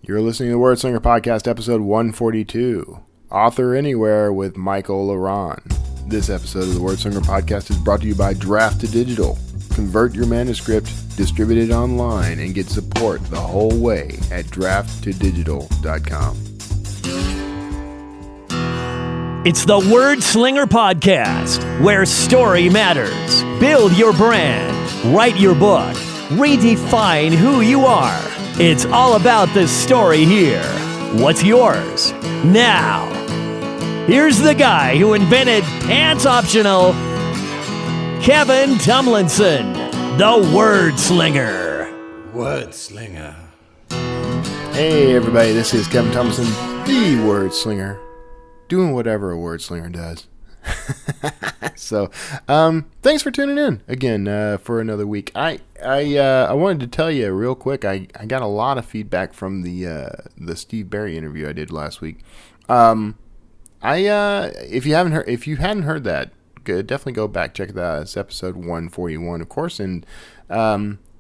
You're listening to the Word Slinger Podcast, episode 142, Author Anywhere with Michael La Ronn. This episode of the Word Slinger Podcast is brought to you by Draft to Digital. Convert your manuscript, distribute it online, and get support the whole way at drafttodigital.com. It's the Word Slinger Podcast, where story matters. Build your brand, write your book, redefine who you are. It's all about the story here. What's yours? Now, here's the guy who invented Pants Optional, Kevin Tomlinson, the Word Slinger. Word Slinger. Hey everybody, this is Kevin Tomlinson, the Word Slinger, doing whatever a Word Slinger does. So, thanks for tuning in again for another week. I wanted to tell you real quick. I got a lot of feedback from the Steve Berry interview I did last week. If you hadn't heard that, definitely go back, check it out. It's episode 141, of course. And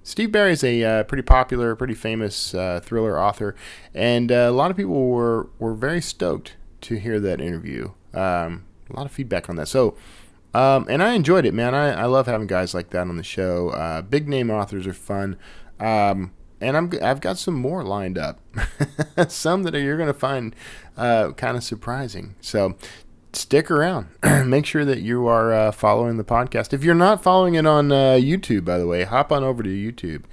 Steve Berry is a pretty popular, pretty famous thriller author, and a lot of people were very stoked to hear that interview. A lot of feedback on that. So, and I enjoyed it, man. I love having guys like that on the show. Big name authors are fun. And I've got some more lined up. Some that you're going to find kind of surprising. So stick around. Make sure that you are following the podcast. If you're not following it on YouTube, by the way, hop on over to YouTube.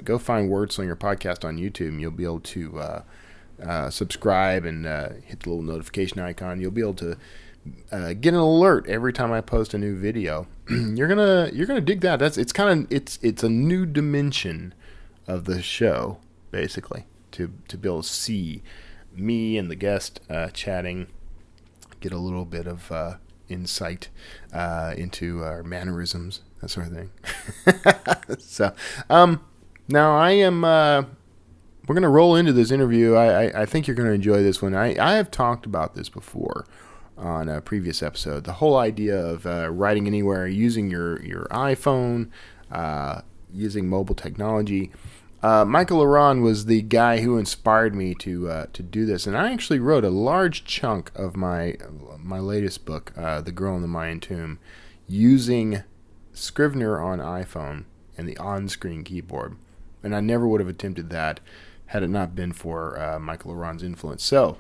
Go find Word Slinger Podcast on YouTube, and you'll be able to subscribe and hit the little notification icon. You'll be able to get an alert every time I post a new video. You're gonna dig that. It's a new dimension of the show, basically, to be able to see me and the guest chatting, get a little bit of insight into our mannerisms, that sort of thing. So now I am we're gonna roll into this interview. I think you're gonna enjoy this one. I have talked about this before on a previous episode. The whole idea of writing anywhere using your iPhone, using mobile technology. Michael La Ronn was the guy who inspired me to do this, and I actually wrote a large chunk of my latest book, The Girl in the Mayan Tomb, using Scrivener on iPhone and the on-screen keyboard. And I never would have attempted that had it not been for Michael La Ronn's influence. So,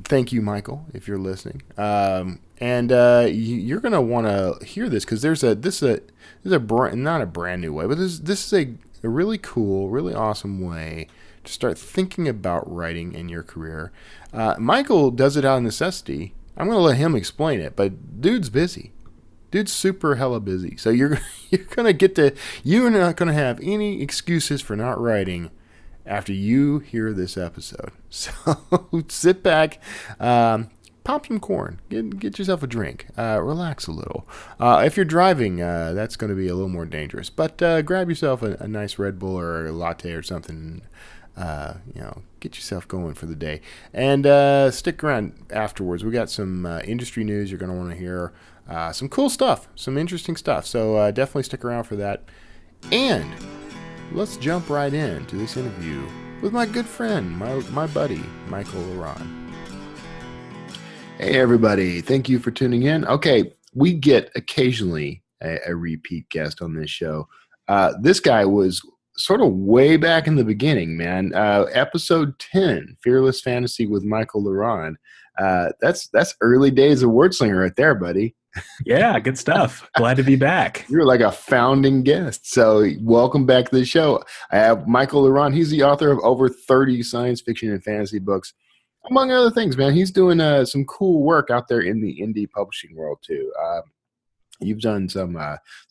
thank you, Michael, if you're listening. You're going to want to hear this, because this is not a brand new way, but this is a really cool, really awesome way to start thinking about writing in your career. Michael does it out of necessity. I'm going to let him explain it, but dude's busy. Dude's super hella busy. So you're not going to have any excuses for not writing after you hear this episode. So sit back, pop some corn, get yourself a drink, relax a little. If you're driving, that's going to be a little more dangerous. But grab yourself a nice Red Bull or a latte or something. Get yourself going for the day. And stick around afterwards. We got some industry news you're going to want to hear. Some cool stuff, some interesting stuff. So definitely stick around for that. And let's jump right into this interview with my good friend, my buddy, Michael La Ronn. Hey, everybody. Thank you for tuning in. Okay, we get occasionally a repeat guest on this show. This guy was sort of way back in the beginning, man. Episode 10, Fearless Fantasy with Michael La Ronn. That's early days of Word Slinger right there, buddy. Yeah, good stuff. Glad to be back. You're like a founding guest. So welcome back to the show. I have Michael La Ronn. He's the author of over 30 science fiction and fantasy books, among other things, man. He's doing some cool work out there in the indie publishing world too. You've done some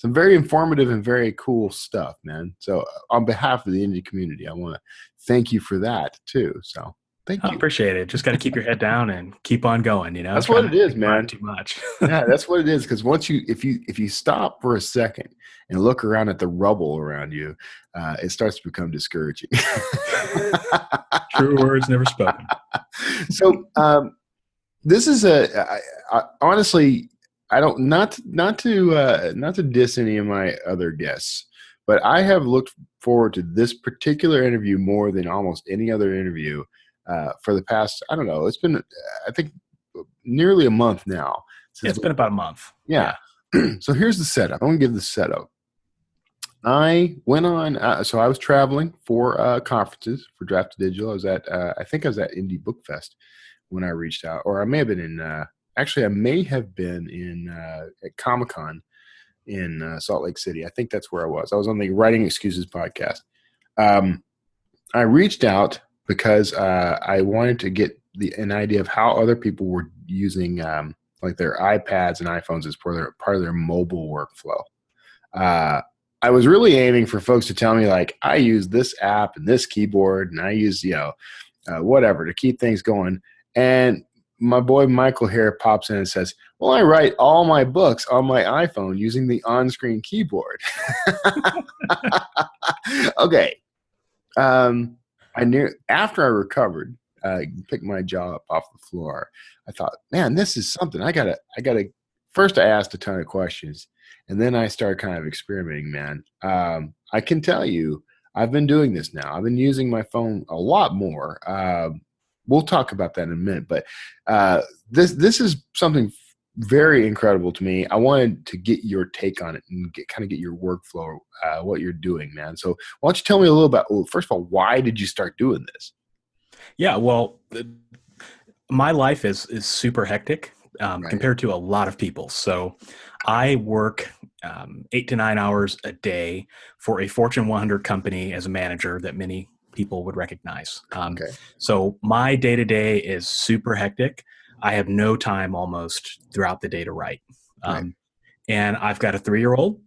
very informative and very cool stuff, man. So on behalf of the indie community, I want to thank you for that too. So thank you. I appreciate it. Just got to keep your head down and keep on going. That's what it is, man. Too much. Yeah, that's what it is. Because if you stop for a second and look around at the rubble around you, it starts to become discouraging. True words never spoken. So this is honestly, I don't not to diss any of my other guests, but I have looked forward to this particular interview more than almost any other interview for the past, I don't know, it's been, I think, nearly a month now. It's been about a month. Yeah. So here's the setup. I'm going to give the setup. I went on, so I was traveling for conferences for Draft to Digital. I was at, I think I was at Indie Book Fest when I reached out, or I may have been in, actually I may have been in at Comic-Con in Salt Lake City. I think that's where I was. I was on the Writing Excuses podcast. I reached out because I wanted to get an idea of how other people were using like their iPads and iPhones as part of their mobile workflow. I was really aiming for folks to tell me, like, I use this app and this keyboard, and I use, whatever to keep things going. And my boy Michael here pops in and says, well, I write all my books on my iPhone using the on-screen keyboard. Okay. I knew after I recovered, picked my jaw up off the floor, I thought, man, this is something. I gotta, first I asked a ton of questions. And then I started kind of experimenting, man. I can tell you, I've been doing this now. I've been using my phone a lot more. We'll talk about that in a minute. But this is something very incredible to me. I wanted to get your take on it and kind of get your workflow, what you're doing, man. So why don't you tell me a little about, first of all, why did you start doing this? Yeah, well, my life is super hectic. Compared to a lot of people. So I work 8 to 9 hours a day for a Fortune 100 company as a manager that many people would recognize. So my day-to-day is super hectic. I have no time almost throughout the day to write. And I've got a 3-year-old.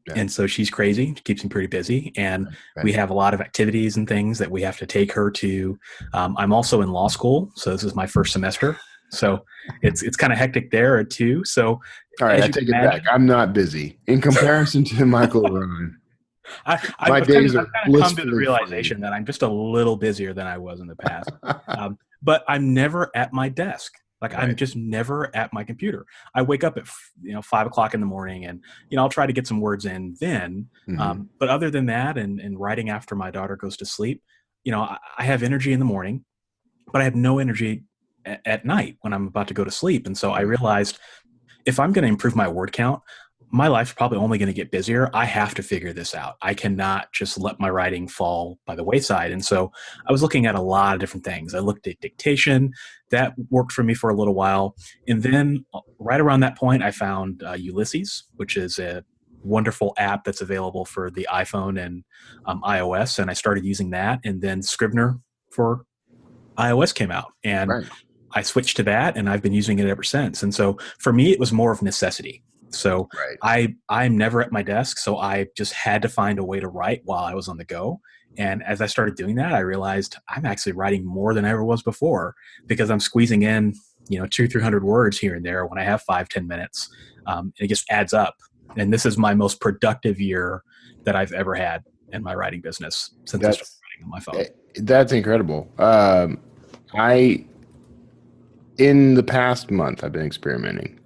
Yeah. And so she's crazy. She keeps me pretty busy. And we have a lot of activities and things that we have to take her to. I'm also in law school. So this is my first semester. So it's kind of hectic there too. So all right, I take it back. I'm not busy in comparison to Michael La Ronn. My days are come to the realization that I'm just a little busier than I was in the past. But I'm never at my desk. I'm just never at my computer. I wake up at 5 o'clock in the morning, and I'll try to get some words in then. But other than that, and writing after my daughter goes to sleep, I have energy in the morning, but I have no energy at night when I'm about to go to sleep. And so I realized if I'm going to improve my word count, my life's probably only going to get busier. I have to figure this out. I cannot just let my writing fall by the wayside. And so I was looking at a lot of different things. I looked at dictation. That worked for me for a little while. And then right around that point, I found Ulysses, which is a wonderful app that's available for the iPhone and iOS. And I started using that. And then Scrivener for iOS came out. And I switched to that, and I've been using it ever since. And so for me, it was more of necessity. So I'm never at my desk, so I just had to find a way to write while I was on the go. And as I started doing that, I realized I'm actually writing more than I ever was before because I'm squeezing in, 200-300 words here and there when I have 5-10 minutes. And it just adds up. And this is my most productive year that I've ever had in my writing business since I started writing on my phone. That's incredible. In the past month, I've been experimenting.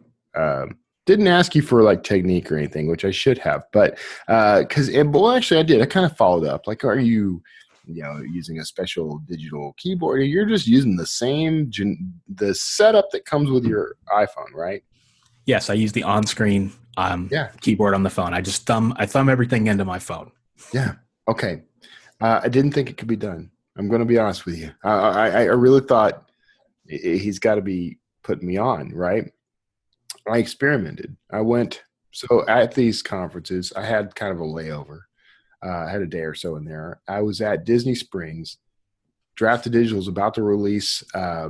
Didn't ask you for technique or anything, which I should have, but actually I did. I kind of followed up. Are you, using a special digital keyboard? You're just using the same the setup that comes with your iPhone, right? Yes, I use the on-screen keyboard on the phone. I just thumb everything into my phone. Yeah. Okay. I didn't think it could be done. I'm going to be honest with you. I really thought he's got to be putting me on, right? I experimented. So at these conferences, I had kind of a layover. I had a day or so in there. I was at Disney Springs. Draft to Digital is about to release, I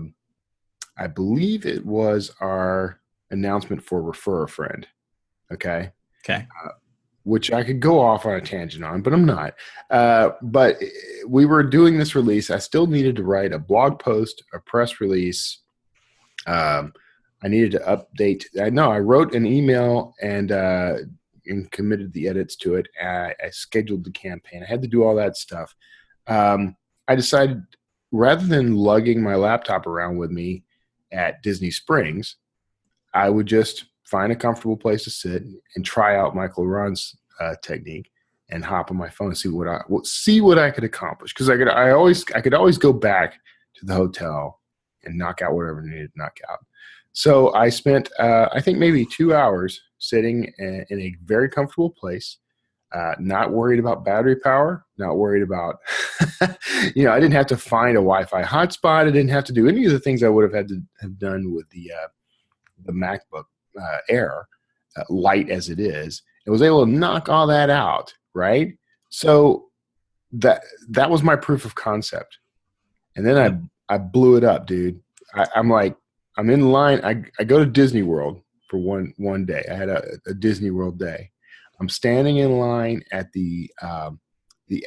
believe it was our announcement for Refer a Friend. Okay. Which I could go off on a tangent on, but I'm not. But we were doing this release. I still needed to write a blog post, a press release. I needed to update. I wrote an email and committed the edits to it. I scheduled the campaign. I had to do all that stuff. I decided rather than lugging my laptop around with me at Disney Springs, I would just find a comfortable place to sit and try out Michael La Ronn's technique and hop on my phone and see what I could accomplish, because I could always go back to the hotel and knock out whatever I needed to knock out. So I spent I think maybe 2 hours sitting in a very comfortable place, not worried about battery power, not worried about I didn't have to find a Wi-Fi hotspot. I didn't have to do any of the things I would have had to have done with the MacBook Air, light as it is. I was able to knock all that out, right? So that was my proof of concept. And then I blew it up, dude. I'm in line. I go to Disney World for one day. I had a Disney World day. I'm standing in line at the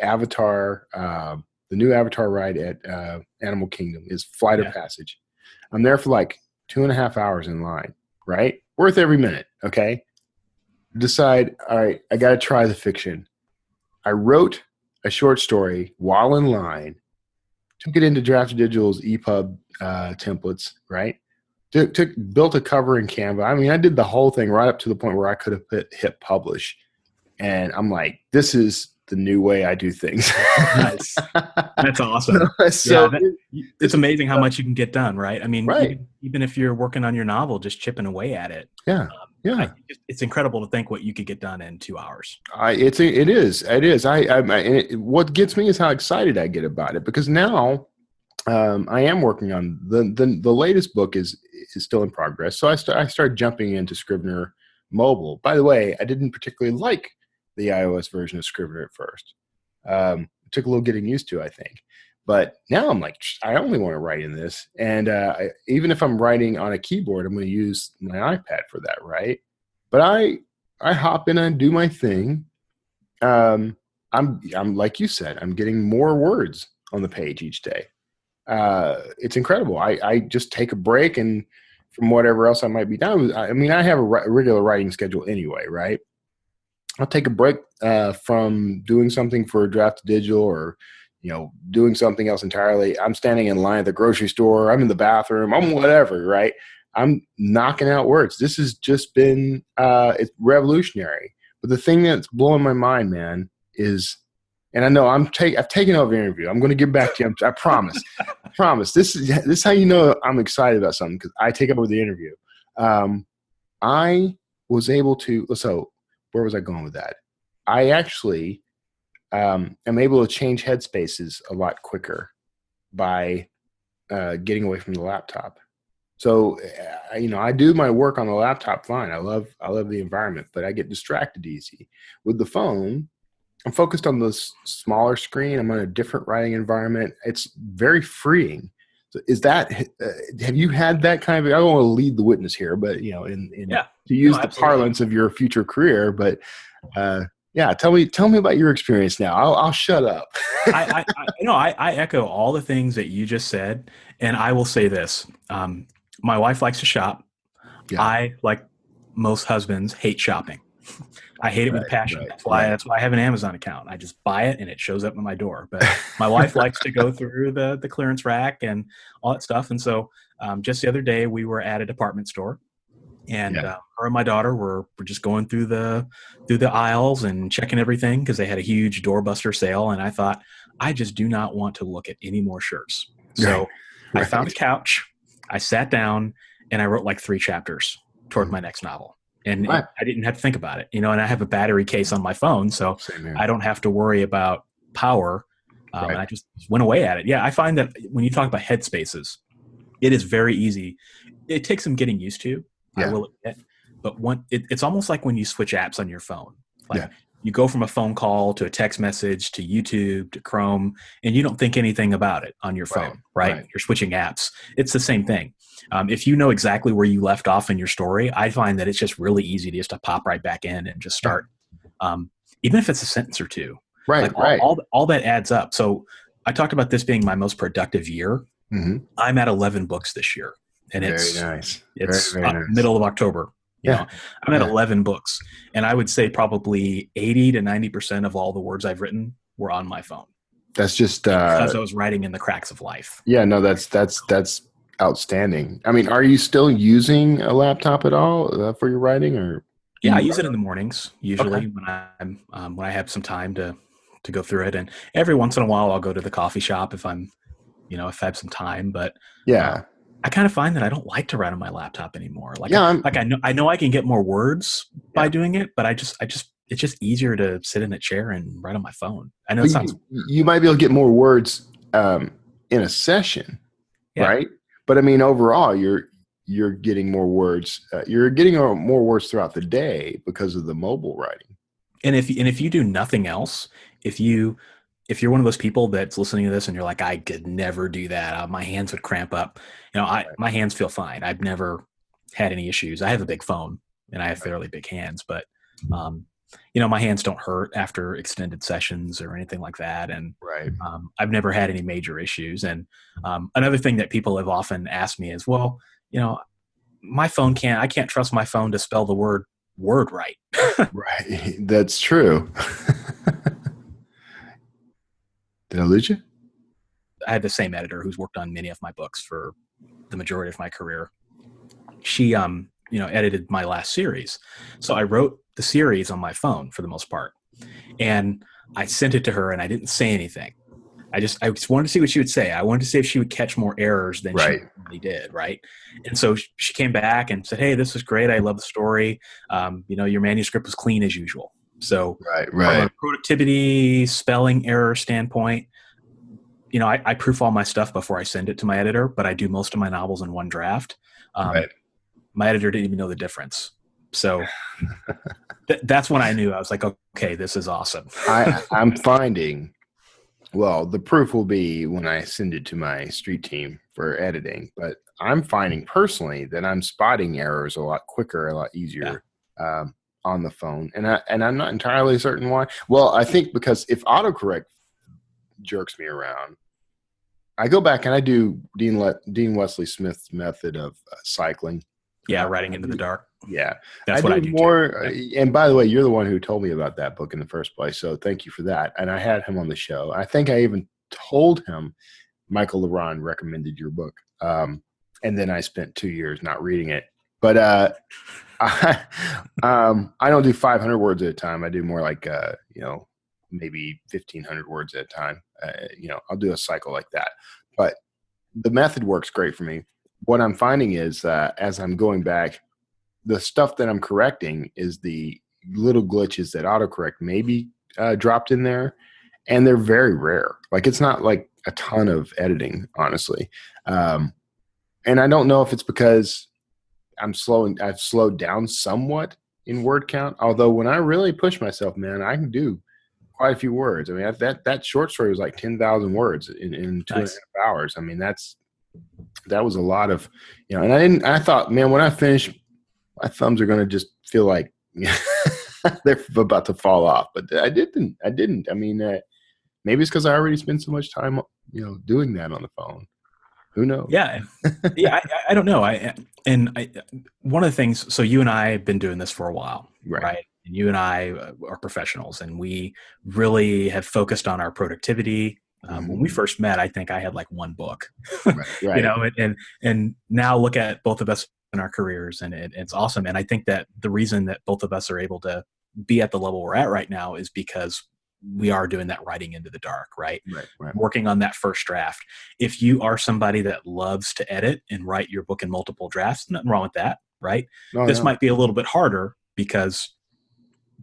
Avatar, the new Avatar ride at Animal Kingdom is Flight of Passage. I'm there for like 2.5 hours in line, right? Worth every minute, okay? Decide, all right, I got to try the fiction. I wrote a short story while in line, took it into Draft Digital's EPUB templates, right? Built a cover in Canva. I mean, I did the whole thing right up to the point where I could have hit publish. And I'm like, this is the new way I do things. Nice. That's awesome. So it's amazing how much you can get done, right? I mean, even if you're working on your novel, just chipping away at it. Yeah. It's incredible to think what you could get done in 2 hours. It is. What gets me is how excited I get about it, because now I am working on the latest book is still in progress. So I started jumping into Scrivener Mobile. By the way, I didn't particularly like the iOS version of Scrivener at first. It took a little getting used to, I think. But now I'm like, I only want to write in this. And even if I'm writing on a keyboard, I'm going to use my iPad for that, right? But I hop in and do my thing. I'm like you said, I'm getting more words on the page each day. It's incredible. I just take a break and from whatever else I might be doing. I mean, I have a regular writing schedule anyway, right? I'll take a break from doing something for Draft Digital or, doing something else entirely. I'm standing in line at the grocery store. I'm in the bathroom. I'm whatever, right? I'm knocking out words. This has just been it's revolutionary. But the thing that's blowing my mind, man, is, and I know I've taken over the interview. I'm going to get back to you. I promise. I promise. This is how you know I'm excited about something, because I take over the interview. I was able to. So where was I going with that? I actually am able to change headspaces a lot quicker by getting away from the laptop. So, I do my work on the laptop fine. I love the environment, but I get distracted easy. With the phone, I'm focused on the smaller screen. I'm on a different writing environment. It's very freeing. So have you had that kind of, I don't want to lead the witness here, but, to use the parlance of your future career, but, tell me about your experience now. I'll shut up. I echo all the things that you just said. And I will say this, my wife likes to shop. Yeah. I, like most husbands, hate shopping. I hate it with passion. That's why I have an Amazon account. I just buy it and it shows up at my door. But my wife likes to go through the clearance rack and all that stuff. And so just the other day we were at a department store, and her and my daughter were just going through the aisles and checking everything because they had a huge doorbuster sale. And I thought, I just do not want to look at any more shirts. So I found a couch, I sat down, and I wrote like 3 chapters toward my next novel. And I didn't have to think about it, and I have a battery case on my phone, so I don't have to worry about power. And I just went away at it. Yeah, I find that when you talk about headspaces, it is very easy. It takes some getting used to, I will admit. But it's almost like when you switch apps on your phone. You go from a phone call to a text message to YouTube to Chrome, and you don't think anything about it on your phone, right? You're switching apps. It's the same thing. If you know exactly where you left off in your story, I find that it's just really easy to just pop right back in and just start, even if it's a sentence or two. All that adds up. So I talked about this being my most productive year. Mm-hmm. I'm at 11 books this year, and it's nice. It's very nice. Middle of October. I'm at 11 books, and I would say probably 80 to 90% of all the words I've written were on my phone. That's just because I was writing in the cracks of life. Yeah, no, that's outstanding. I mean, are you still using a laptop at all for your writing, or? Yeah, I use it in the mornings usually when I have some time to go through it, and every once in a while I'll go to the coffee shop if if I have some time. But I kind of find that I don't like to write on my laptop anymore. I know I can get more words by doing it, but it's just easier to sit in a chair and write on my phone. I know it sounds. You might be able to get more words in a session, right? But I mean, overall, you're getting more words. You're getting more words throughout the day because of the mobile writing. And if you do nothing else, if you're one of those people that's listening to this and you're like, I could never do that, my hands would cramp up. My hands feel fine. I've never had any issues. I have a big phone and I have fairly big hands, but my hands don't hurt after extended sessions or anything like that. And I've never had any major issues. And another thing that people have often asked me is, well, my phone I can't trust my phone to spell the word right. Right. That's true. Did I lose you? I had the same editor who's worked on many of my books for the majority of my career. She, edited my last series. So I wrote the series on my phone for the most part. And I sent it to her and I didn't say anything. I just wanted to see what she would say. I wanted to see if she would catch more errors than she really did. Right. And so she came back and said, hey, this is great. I love the story. Your manuscript was clean as usual. So from a productivity, spelling error standpoint, I proof all my stuff before I send it to my editor, but I do most of my novels in one draft. My editor didn't even know the difference. So that's when I knew. I was like, okay, this is awesome. I'm finding, well, the proof will be when I send it to my street team for editing, but I'm finding personally that I'm spotting errors a lot quicker, a lot easier on the phone. And I'm not entirely certain why. Well, I think because if autocorrect jerks me around, I go back and I do Dean Wesley Smith's method of cycling. Yeah, writing into the dark. Yeah. That's what I do more. And by the way, you're the one who told me about that book in the first place. So thank you for that. And I had him on the show. I think I even told him Michael La Ronn recommended your book. And then I spent 2 years not reading it. But I don't do 500 words at a time. I do more like, maybe 1,500 words at a time. I'll do a cycle like that. But the method works great for me. What I'm finding is as I'm going back, the stuff that I'm correcting is the little glitches that autocorrect maybe dropped in there, and they're very rare. Like it's not like a ton of editing, honestly. And I don't know if it's because I've slowed down somewhat in word count. Although when I really push myself, man, I can do quite a few words. I mean, that short story was like 10,000 words in 2.5 hours. I mean, that was a lot of, and I thought, man, when I finish, my thumbs are going to just feel like they're about to fall off, but I didn't. I mean, maybe it's because I already spent so much time, doing that on the phone. Who knows? Yeah. I don't know. One of the things, so you and I have been doing this for a while, right? And you and I are professionals, and we really have focused on our productivity. When we first met, I think I had like one book, and now look at both of us in our careers, and it's awesome. And I think that the reason that both of us are able to be at the level we're at right now is because we are doing that writing into the dark, right? Working on that first draft. If you are somebody that loves to edit and write your book in multiple drafts, nothing wrong with that, right? This might be a little bit harder because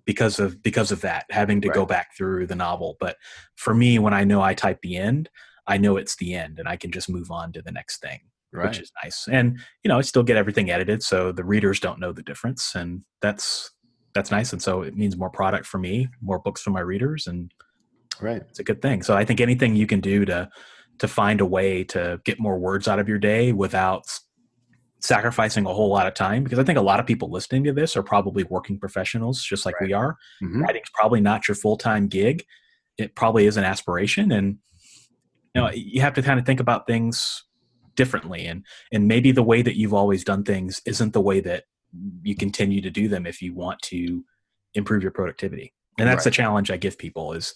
of that, having to go back through the novel. But for me, when I know I type the end, I know it's the end and I can just move on to the next thing, which is nice. And, I still get everything edited, so the readers don't know the difference. And that's nice. And so it means more product for me, more books for my readers, and it's a good thing. So I think anything you can do to find a way to get more words out of your day without sacrificing a whole lot of time, because I think a lot of people listening to this are probably working professionals just like we are. Writing's probably not your full-time gig. It probably is an aspiration. And, you have to kind of think about things differently. And maybe the way that you've always done things isn't the way that you continue to do them if you want to improve your productivity. And that's the challenge I give people is,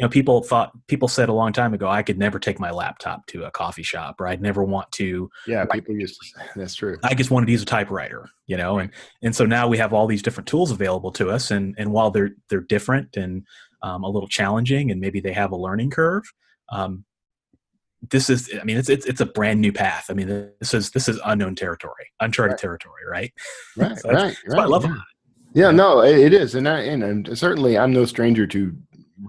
people said a long time ago, I could never take my laptop to a coffee shop, or I'd never want to. Yeah, people used to say that's true. I just wanted to use a typewriter, and so now we have all these different tools available to us, and while they're different and a little challenging, and maybe they have a learning curve. This is, it's a brand new path. I mean, this is unknown territory, uncharted territory, right? Right, so that's what I love about it. Yeah, no, it is, and certainly I'm no stranger to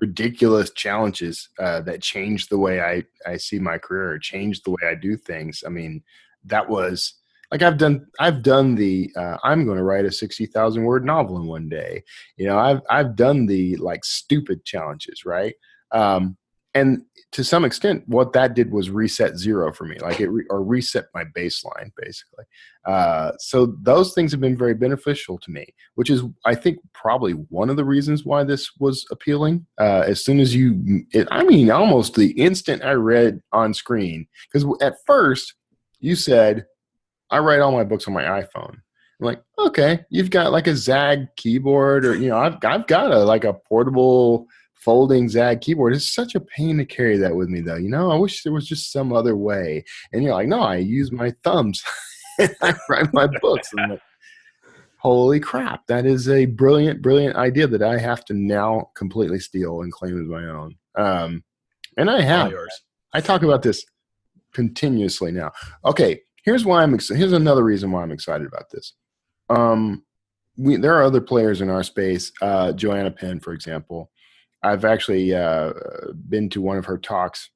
ridiculous challenges that changed the way I see my career, changed the way I do things. I mean, that was like I've done the I'm going to write a 60,000 word novel in one day. I've done the like stupid challenges, right? And to some extent, what that did was reset zero for me, like or reset my baseline, basically. So those things have been very beneficial to me, which is, I think, probably one of the reasons why this was appealing. As soon as almost the instant I read on screen, because at first you said, I write all my books on my iPhone. I'm like, okay, you've got like a Zag keyboard, or I've got a portable folding Zag keyboard. It's such a pain to carry that with me, though. I wish there was just some other way. And you're like, no, I use my thumbs and I write my books. And I'm like, holy crap, that is a brilliant, brilliant idea that I have to now completely steal and claim as my own. And I have. I talk about this continuously now. Okay, here's another reason why I'm excited about this. There are other players in our space. Joanna Penn, for example. I've actually been to one of her talks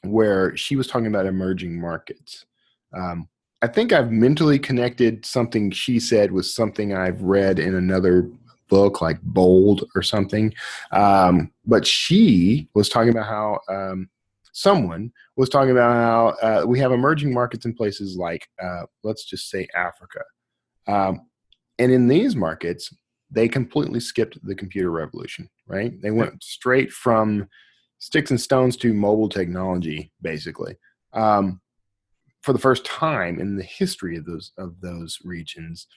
where she was talking about emerging markets. I think I've mentally connected something she said with something I've read in another book, like Bold or something. But she was talking about how someone was talking about how we have emerging markets in places like, let's just say, Africa. And in these markets, they completely skipped the computer revolution, right? They went straight from sticks and stones to mobile technology, basically. For the first time in the history of those regions,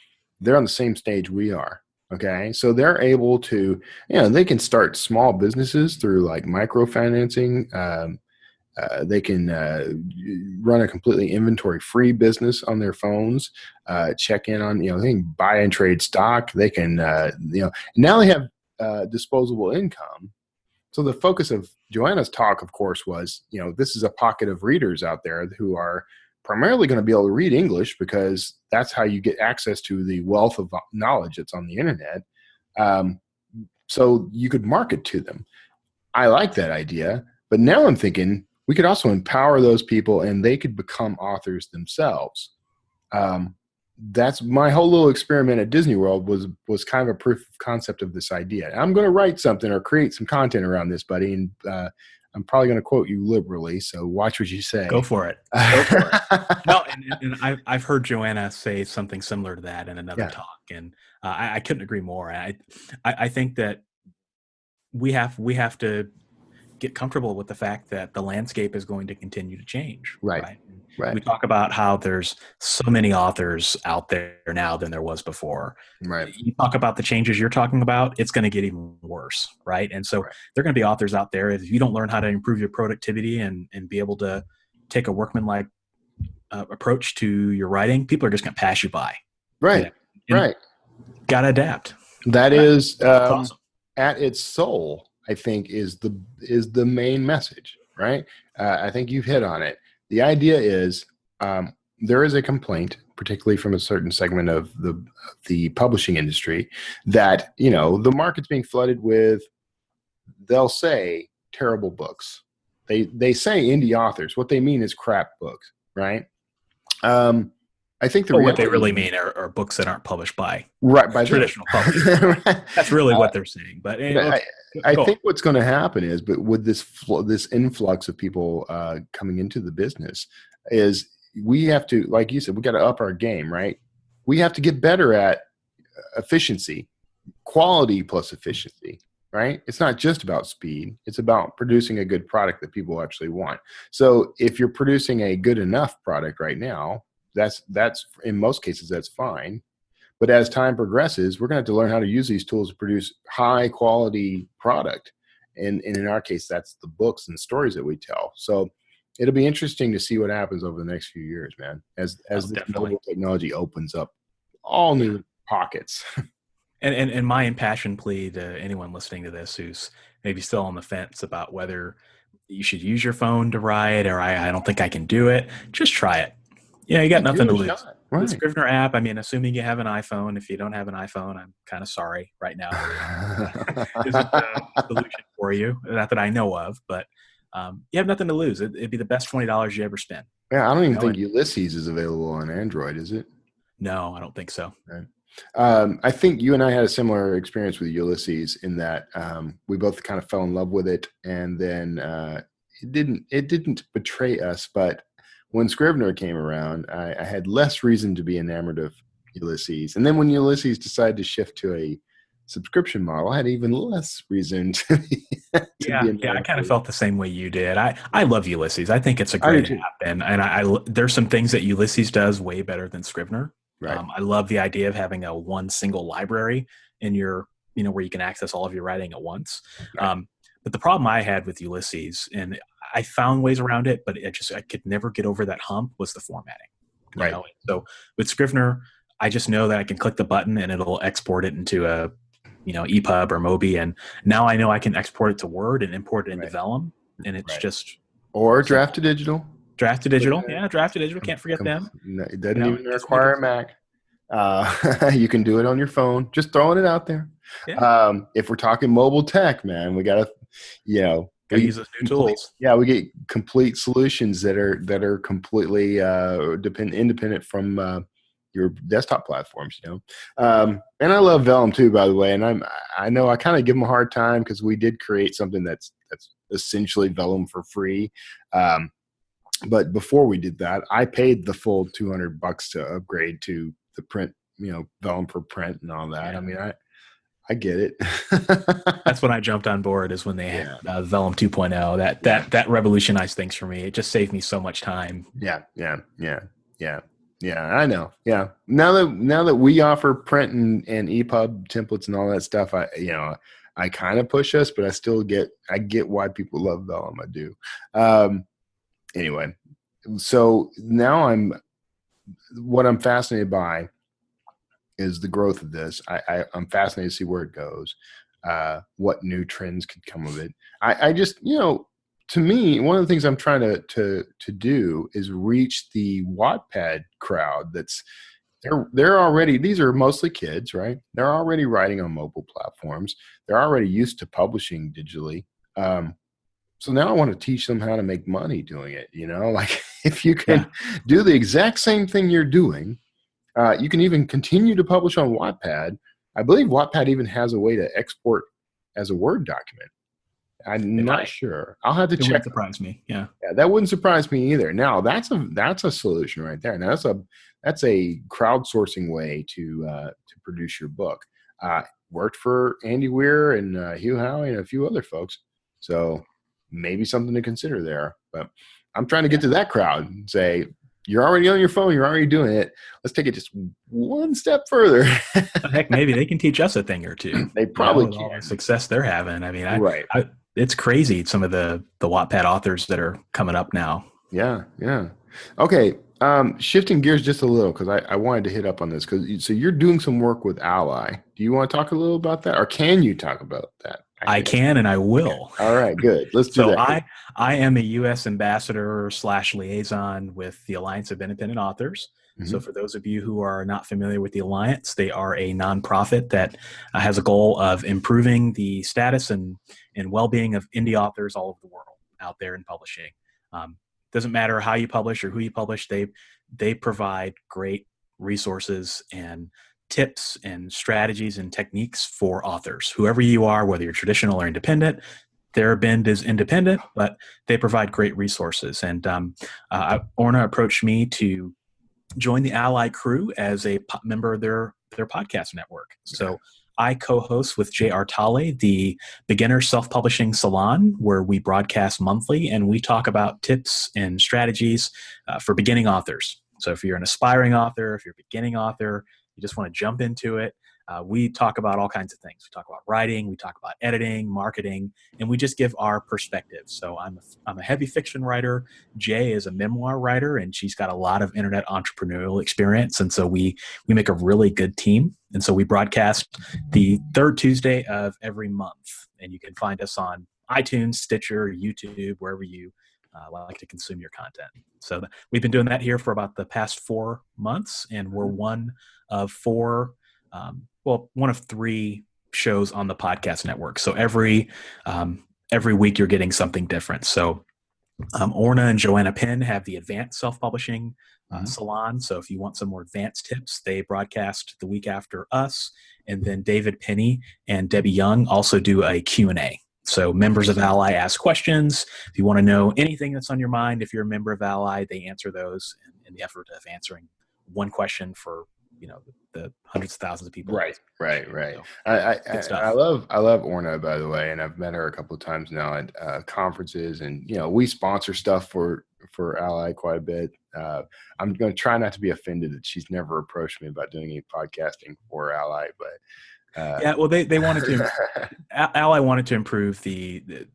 they're on the same stage we are. Okay, so they're able to, they can start small businesses through like microfinancing. They can run a completely inventory-free business on their phones. Check in on, they can buy and trade stock. They can, now they have disposable income. So the focus of Joanna's talk, of course, was, this is a pocket of readers out there who are primarily going to be able to read English, because that's how you get access to the wealth of knowledge that's on the internet. So you could market to them. I like that idea, but now I'm thinking, we could also empower those people and they could become authors themselves. That's my whole little experiment at Disney World was kind of a proof of concept of this idea. I'm going to write something or create some content around this, buddy. And I'm probably going to quote you liberally. So watch what you say. Go for it. Go for it. No, and I've heard Joanna say something similar to that in another talk. And I couldn't agree more. I think that we have to get comfortable with the fact that the landscape is going to continue to change. Right. We talk about how there's so many authors out there now than there was before. Right. You talk about the changes you're talking about, it's going to get even worse. Right. And so there are going to be authors out there. If you don't learn how to improve your productivity and be able to take a workmanlike approach to your writing, people are just going to pass you by. Right. Right. Got to adapt. That is awesome. At its soul, I think, is the main message, right? I think you've hit on it. The idea is there is a complaint, particularly from a certain segment of the publishing industry, that the market's being flooded with, they'll say, terrible books. They say indie authors. What they mean is crap books, right? I think what they really mean are books that aren't published by traditional publishers. Right. That's really what they're saying. But I think what's going to happen is, but with this influx of people coming into the business, is we have to, like you said, we got to up our game, right? We have to get better at efficiency, quality plus efficiency, right? It's not just about speed. It's about producing a good product that people actually want. So if you're producing a good enough product right now, that's in most cases, that's fine. But as time progresses, we're going to have to learn how to use these tools to produce high quality product. And in our case, that's the books and stories that we tell. So it'll be interesting to see what happens over the next few years, man, as this mobile technology opens up all new pockets. And my impassioned plea to anyone listening to this who's maybe still on the fence about whether you should use your phone to write, or I don't think I can do it, just try it. Yeah, you got nothing to lose. Right. The Scrivener app, I mean, assuming you have an iPhone. If you don't have an iPhone, I'm kind of sorry right now. Isn't the solution for you. Not that I know of, but you have nothing to lose. It'd be the best $20 you ever spend. Yeah, I don't even think Ulysses is available on Android, is it? No, I don't think so. Right. I think you and I had a similar experience with Ulysses in that we both kind of fell in love with it, and then it didn't betray us. But when Scrivener came around, I had less reason to be enamored of Ulysses. And then when Ulysses decided to shift to a subscription model, I had even less reason to be I kind of felt the same way you did. I love Ulysses. I think it's a great app, and there's some things that Ulysses does way better than Scrivener. Right. I love the idea of having a one single library in your, where you can access all of your writing at once. Right. But the problem I had with Ulysses, and I found ways around it, but I could never get over that hump, was the formatting. Right. So with Scrivener, I just know that I can click the button and it'll export it into a, EPUB or Mobi. And now I know I can export it to Word and import it into Vellum. And it's just. Or draft to digital. Draft to digital. Yeah, draft to digital. Can't forget them. No, it doesn't even require a Mac. You can do it on your phone. Just throwing it out there. Yeah. If we're talking mobile tech, man, we got to, use those new tools. Yeah, we get complete solutions that are completely independent from your desktop platforms. And I love Vellum too, by the way. And I know I kind of give them a hard time because we did create something that's essentially Vellum for free. But before we did that, I paid the full $200 to upgrade to the print, Vellum for print and all that. Yeah. I mean, I get it. That's when I jumped on board, is when they had Vellum 2.0. That revolutionized things for me. It just saved me so much time. Yeah. I know. Yeah. Now that we offer print and EPUB templates and all that stuff, I kind of push us, but I get why people love Vellum. I do. Anyway, so now what I'm fascinated by is the growth of this. I'm fascinated to see where it goes, what new trends could come of it. I just, to me, one of the things I'm trying to do is reach the Wattpad crowd. They're already, these are mostly kids, right? They're already writing on mobile platforms. They're already used to publishing digitally. So now I want to teach them how to make money doing it. Like if you can do the exact same thing you're doing, you can even continue to publish on Wattpad. I believe Wattpad even has a way to export as a Word document. I'm not sure. I'll have to check. Wouldn't surprise me. Yeah, that wouldn't surprise me either. Now that's a solution right there. Now that's a crowdsourcing way to produce your book. Worked for Andy Weir and Hugh Howey and a few other folks. So maybe something to consider there. But I'm trying to get to that crowd and say, you're already on your phone. You're already doing it. Let's take it just one step further. Heck, maybe they can teach us a thing or two. They probably can. All the success they're having. I mean, it's crazy, some of the Wattpad authors that are coming up now. Yeah. Okay, shifting gears just a little, because I wanted to hit up on this. So you're doing some work with Ally. Do you want to talk a little about that? Or can you talk about that? I can and I will. All right, good. Let's do that. So I am a U.S. ambassador / liaison with the Alliance of Independent Authors. Mm-hmm. So for those of you who are not familiar with the Alliance, they are a nonprofit that has a goal of improving the status and well-being of indie authors all over the world out there in publishing. Doesn't matter how you publish or who you publish, they provide great resources and tips and strategies and techniques for authors. Whoever you are, whether you're traditional or independent, their bend is independent, but they provide great resources. And Orna approached me to join the Ally crew as a member of their podcast network. So I co-host with J.R. Talley, the Beginner Self-Publishing Salon, where we broadcast monthly and we talk about tips and strategies for beginning authors. So if you're an aspiring author, if you're a beginning author, you just want to jump into it, We talk about all kinds of things. We talk about writing, we talk about editing, marketing, and we just give our perspective. So I'm a heavy fiction writer. Jay is a memoir writer, and she's got a lot of internet entrepreneurial experience. And so we make a really good team. And so we broadcast the third Tuesday of every month. And you can find us on iTunes, Stitcher, YouTube, wherever you like to consume your content. So we've been doing that here for about the past 4 months, and we're one of 3 shows on the podcast network. So every week you're getting something different. So Orna and Joanna Penn have the advanced self-publishing salon. So if you want some more advanced tips, they broadcast the week after us. And then David Penny and Debbie Young also do a Q&A. So members of Ally ask questions. If you want to know anything that's on your mind, if you're a member of Ally, they answer those in the effort of answering one question for, the hundreds of thousands of people. Right. So, I love Orna, by the way, and I've met her a couple of times now at conferences, and we sponsor stuff for Ally quite a bit. I'm going to try not to be offended that she's never approached me about doing any podcasting for Ally, but well, they wanted to. Ally wanted to improve the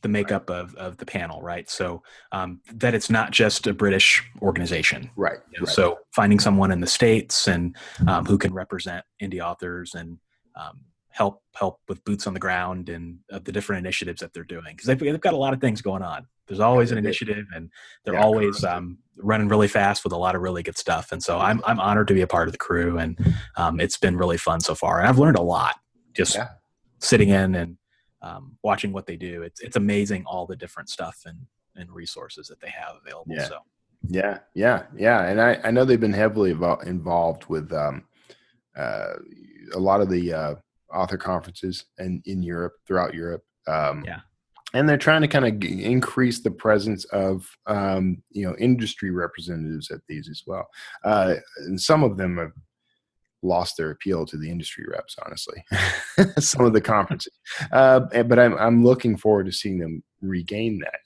makeup of the panel, right? So that it's not just a British organization, right? So finding someone in the States and who can represent indie authors and help with boots on the ground and the different initiatives that they're doing, because they've got a lot of things going on. There's always an initiative, and they're always running really fast with a lot of really good stuff. And so I'm honored to be a part of the crew, and it's been really fun so far. And I've learned a lot just sitting in and watching what they do. It's amazing all the different stuff and resources that they have available. Yeah. So Yeah. And I know they've been heavily involved with a lot of the author conferences and throughout Europe. And they're trying to kind of increase the presence of, industry representatives at these as well. And some of them have lost their appeal to the industry reps, honestly, some of the conferences. But I'm looking forward to seeing them regain that,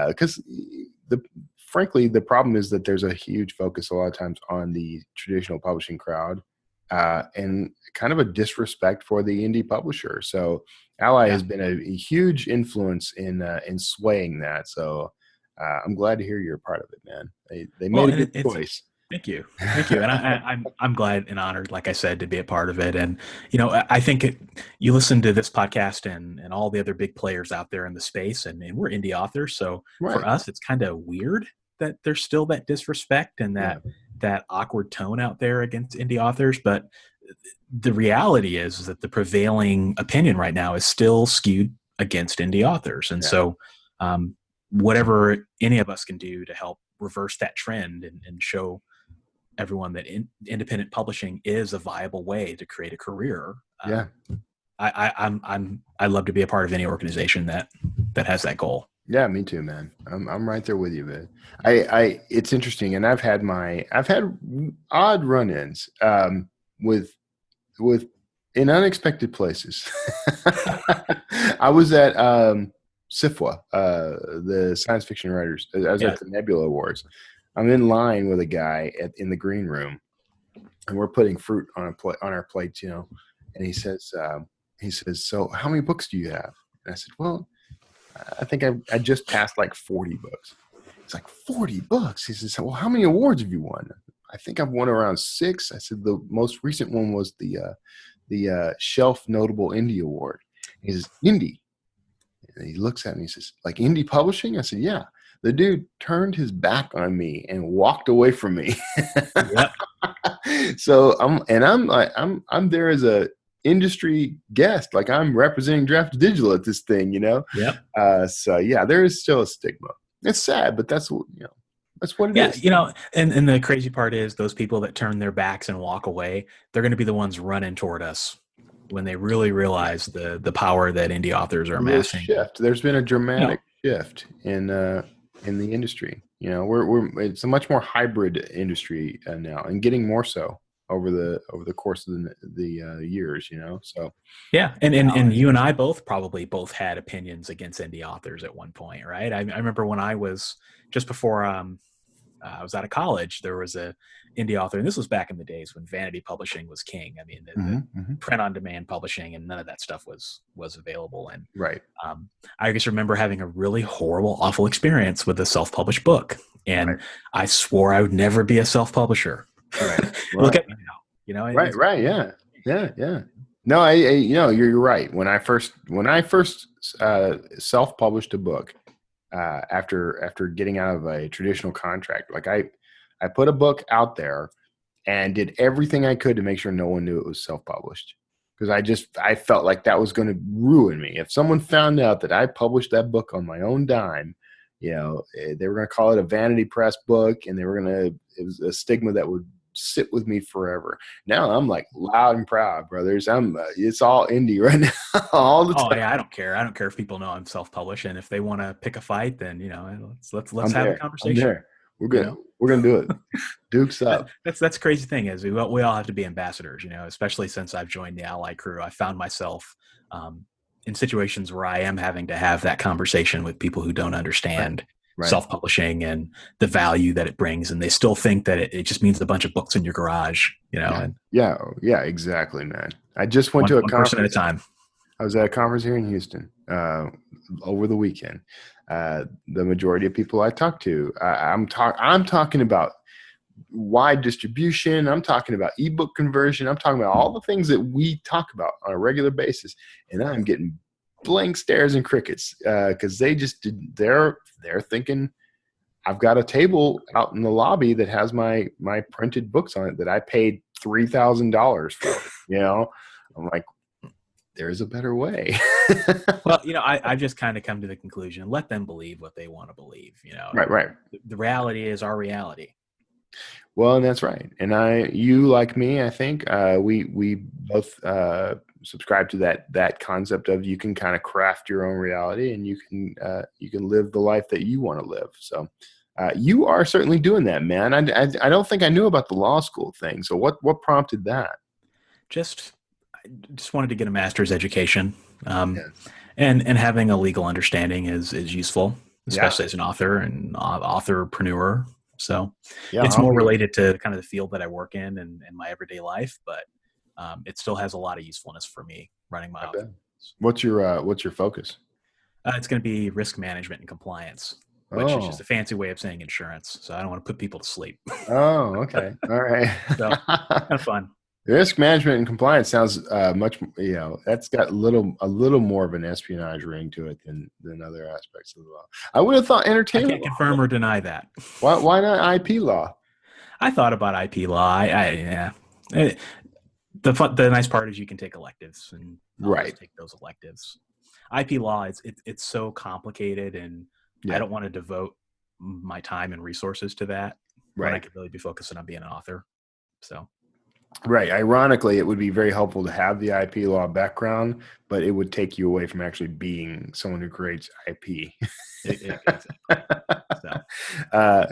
because frankly, the problem is that there's a huge focus a lot of times on the traditional publishing crowd, and kind of a disrespect for the indie publisher. So Ally has been a huge influence in swaying that. So I'm glad to hear you're a part of it, man. They made a good choice. Thank you. And I'm glad and honored, like I said, to be a part of it. And, I think you listen to this podcast and all the other big players out there in the space, and we're indie authors. So for us, it's kind of weird that there's still that disrespect and that awkward tone out there against indie authors. But the reality is that the prevailing opinion right now is still skewed against indie authors. And so whatever any of us can do to help reverse that trend and show everyone that independent publishing is a viable way to create a career. I love to be a part of any organization that has that goal. Yeah, me too, man. I'm right there with you, man. It's interesting, and I've had odd run-ins with in unexpected places. I was at SIFWA, the Science Fiction Writers. I was at the Nebula Awards. I'm in line with a guy in the green room, and we're putting fruit on our plates, and he says, "So how many books do you have?" And I said, "Well, I think I just passed like 40 books." It's like 40 books. He says, "Well, how many awards have you won?" I think I've won around 6. I said, "The most recent one was the Shelf Notable Indie Award." He says, "Indie?" And he looks at me and he says, "Like indie publishing?" I said, "Yeah." The dude turned his back on me and walked away from me. Yep. So I'm there as a industry guest, like I'm representing Draft Digital at this thing, Yep. So there is still a stigma. It's sad, but that's what it is. And the crazy part is those people that turn their backs and walk away, they're going to be the ones running toward us when they really realize the power that indie authors are amassing. There's been a dramatic shift in the industry. It's a much more hybrid industry now, and getting more so over the course of the years. So and you and I both had opinions against indie authors at one point, right? I remember when I was just before I was out of college, there was a indie author, and this was back in the days when vanity publishing was king. I mean, the print on demand publishing and none of that stuff was available. And right. I just remember having a really horrible, awful experience with a self-published book. And I swore I would never be a self-publisher. Right. Look at me now, Right. Yeah. No, you're right. When I first self-published a book, after getting out of a traditional contract, like I put a book out there and did everything I could to make sure no one knew it was self-published, because I felt like that was going to ruin me. If someone found out that I published that book on my own dime, they were going to call it a vanity press book, and it was a stigma that would sit with me forever. Now I'm like loud and proud, brothers. It's all indie right now, all the time. Oh yeah, I don't care if people know I'm self-published, and if they want to pick a fight, then let's have a conversation. We're gonna do it. Dukes up. That's the crazy thing is we all have to be ambassadors, especially since I've joined the Ally crew. I found myself in situations where I am having to have that conversation with people who don't understand self-publishing and the value that it brings, and they still think that it just means a bunch of books in your garage, Yeah, exactly, man. I just went to a conference person at a time. I was at a conference here in Houston over the weekend. The majority of people I talk to, I'm talking about wide distribution. I'm talking about ebook conversion. I'm talking about all the things that we talk about on a regular basis, and I'm getting blank stares and crickets because they're thinking I've got a table out in the lobby that has my printed books on it that I paid $3,000 for. I'm like, there's a better way. Well, I've just kind of come to the conclusion, let them believe what they want to believe, Right. The reality is our reality. Well, and that's right. And you like me, I think we both subscribe to that concept of you can kind of craft your own reality, and you can live the life that you want to live. So you are certainly doing that, man. I don't think I knew about the law school thing. So what prompted that? Just wanted to get a master's education, and having a legal understanding is useful, especially as an author and authorpreneur. So it's more related to kind of the field that I work in and my everyday life, but it still has a lot of usefulness for me running my office. What's your focus? It's going to be risk management and compliance, which is just a fancy way of saying insurance. So I don't want to put people to sleep. Oh, okay. All right. So kind of fun. Risk management and compliance sounds much, that's got a little more of an espionage ring to it than other aspects of the law. I would have thought entertainment. I can't confirm or deny that. Why not IP law? I thought about IP law. The nice part is you can take electives and take those electives. IP law it's so complicated, and I don't want to devote my time and resources to that. When I could really be focusing on being an author. So. Right. Ironically, it would be very helpful to have the IP law background, but it would take you away from actually being someone who creates IP. Exactly. So.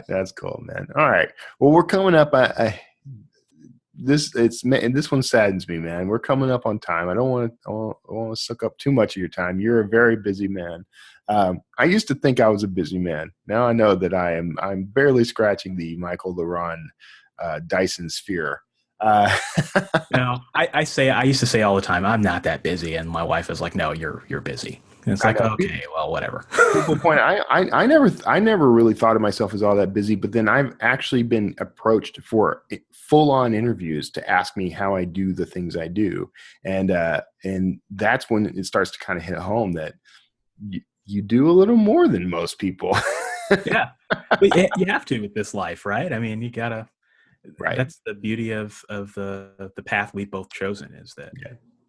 That's cool, man. All right. Well, we're coming up. This one saddens me, man. We're coming up on time. I don't want to suck up too much of your time. You're a very busy man. I used to think I was a busy man. Now I know that I'm barely scratching the Michael La Ronn Dyson sphere. I used to say all the time, I'm not that busy, and my wife is like, no, you're busy. And it's like, okay, well, whatever. People point. I never really thought of myself as all that busy, but then I've actually been approached for full-on interviews to ask me how I do the things I do, and that's when it starts to kind of hit home that you do a little more than most people. Yeah, but you have to with this life, right? I mean, you gotta. Right. That's the beauty of the path we've both chosen, is that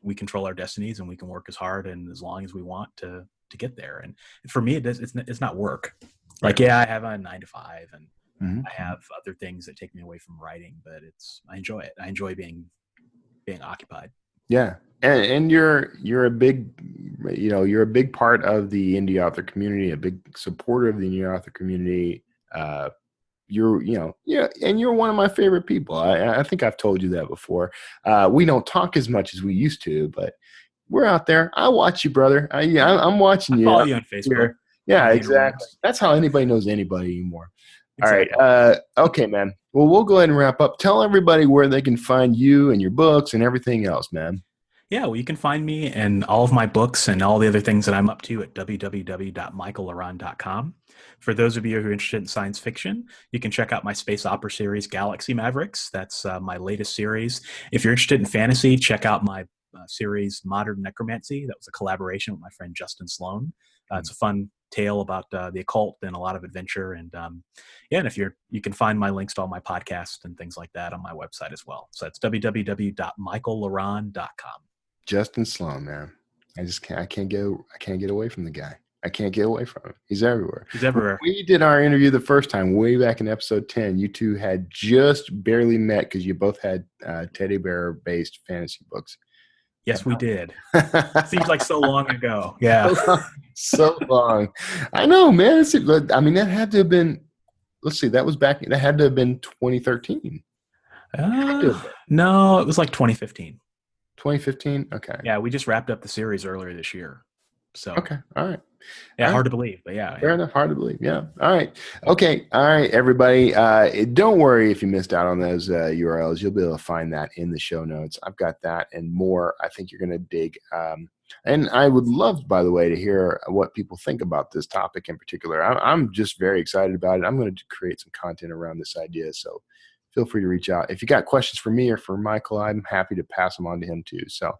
we control our destinies, and we can work as hard and as long as we want to get there. And for me, it's not work. Like, I have a 9 to 5, and I have other things that take me away from writing, but I enjoy it. I enjoy being occupied. Yeah. And you're a big, you're a big part of the indie author community, a big supporter of the indie author community. And you're one of my favorite people. I think I've told you that before. We don't talk as much as we used to, but we're out there. I watch you, brother. I'm watching you. I follow you on Facebook. Yeah, exactly. That's how anybody knows anybody anymore. Exactly. All right. Okay, man. Well, we'll go ahead and wrap up. Tell everybody where they can find you and your books and everything else, man. Yeah, well, you can find me and all of my books and all the other things that I'm up to at www.michaellaronn.com. For those of you who are interested in science fiction, you can check out my space opera series, Galaxy Mavericks. That's my latest series. If you're interested in fantasy, check out my series, Modern Necromancy. That was a collaboration with my friend Justin Sloan. It's a fun tale about the occult and a lot of adventure. And and if you can find my links to all my podcasts and things like that on my website as well. So it's www.michaellaronn.com. Justin Sloan, man. I can't get away from the guy. I can't get away from him. He's everywhere. He's everywhere. When we did our interview the first time, way back in episode 10, you two had just barely met because you both had teddy bear-based fantasy books. Yes, we did. Seems like so long ago. Yeah. So long. I know, man. That had to have been, let's see, that had to have been 2013. No, it was like 2015. 2015? Okay. Yeah, we just wrapped up the series earlier this year. So okay. All right. Yeah, hard to believe, but yeah. Fair enough. Hard to believe. Yeah. All right. Okay. All right, everybody. Don't worry if you missed out on those URLs. You'll be able to find that in the show notes. I've got that and more. I think you're going to dig. And I would love, by the way, to hear what people think about this topic in particular. I'm just very excited about it. I'm going to create some content around this idea. So feel free to reach out. If you got questions for me or for Michael, I'm happy to pass them on to him too. So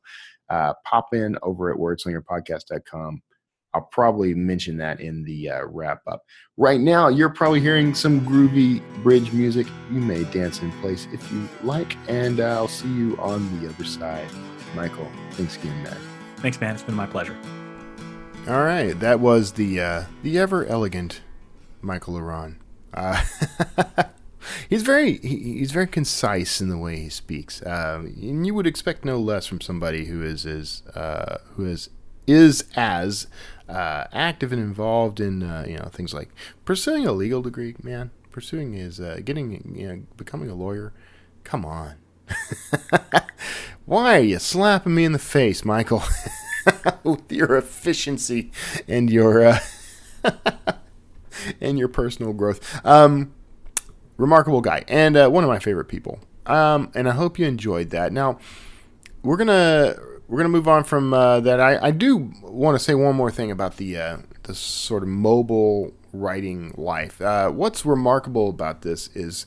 pop in over at wordslingerpodcast.com. I'll probably mention that in the wrap up. Right now, you're probably hearing some groovy bridge music. You may dance in place if you like, and I'll see you on the other side. Michael, thanks again, man. Thanks, man. It's been my pleasure. All right, that was the ever elegant Michael La Ronn. He's very concise in the way he speaks, and you would expect no less from somebody who is as active and involved in things like pursuing a legal degree. Man, pursuing is becoming a lawyer. Come on, why are you slapping me in the face, Michael, with your efficiency and your and your personal growth? Remarkable guy and one of my favorite people. And I hope you enjoyed that. Now we're gonna move on from that. I do want to say one more thing about the sort of mobile writing life. What's remarkable about this is,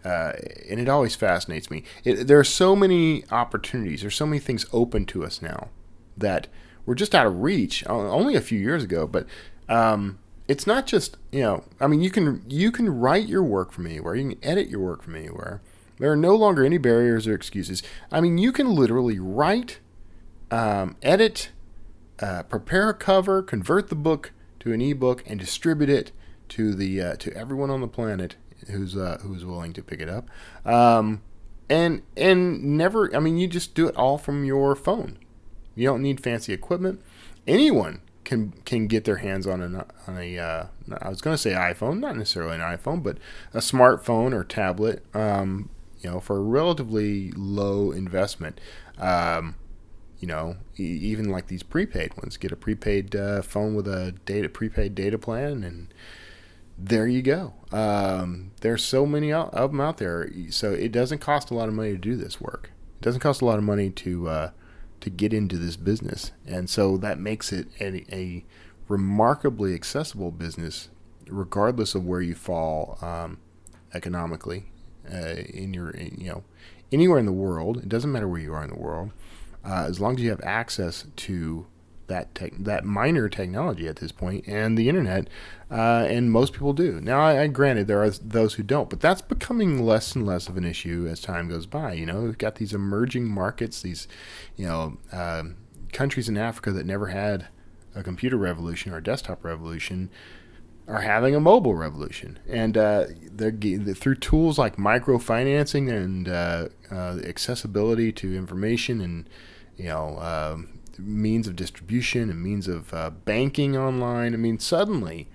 and it always fascinates me, there are so many opportunities. There's so many things open to us now that were just out of reach only a few years ago. But it's not just, you can write your work from anywhere. You can edit your work from anywhere. There are no longer any barriers or excuses. You can literally write, edit, prepare a cover, convert the book to an ebook, and distribute it to everyone on the planet who's willing to pick it up. And you just do it all from your phone. You don't need fancy equipment. Anyone can get their hands on a I was going to say iPhone, not necessarily an iPhone, but a smartphone or tablet, for a relatively low investment. Even like these prepaid ones, get a prepaid phone with a prepaid data plan, and there you go. There's so many of them out there, so it doesn't cost a lot of money to do this work. It doesn't cost a lot of money to get into this business, and so that makes it a remarkably accessible business, regardless of where you fall economically anywhere in the world. It doesn't matter where you are in the world, as long as you have access to that minor technology at this point and the internet, and most people do. Now, I granted there are those who don't, but that's becoming less and less of an issue as time goes by. We've got these emerging markets, these countries in Africa that never had a computer revolution or a desktop revolution are having a mobile revolution, and they're through tools like microfinancing and accessibility to information and means of distribution and means of banking online. Suddenly